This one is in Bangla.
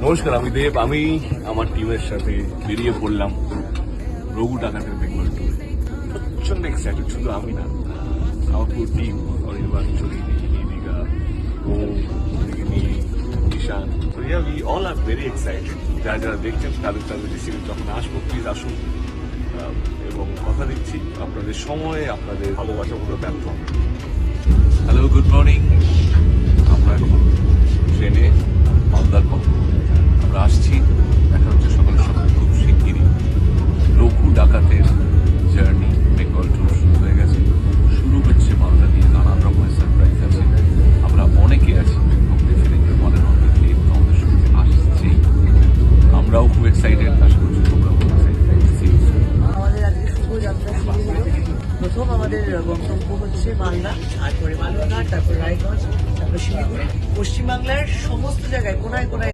নমস্কার, আমি দেব। আমি আমার টিমের সাথে বেরিয়ে পড়লাম রঘু ডাকাতের বেঙ্গল ট্যুরে। প্রচন্ড এক্সাইটেড, শুধু আমি না, আমার পুরো টিম, অনির্বাণ, চলিনি, Deepika, Om, Neel, Ishaan, we all are very excited. যারা যারা দেখছেন তাদের তাদের রিসিভে যখন আসবো, প্লিজ আসুন এবং কথা দিচ্ছি আপনাদের সময়ে আপনাদের ভালোবাসা পুরো ব্যর্থ হবে। Hello, good morning. আমরা এখন ট্রেনে মালদার পথে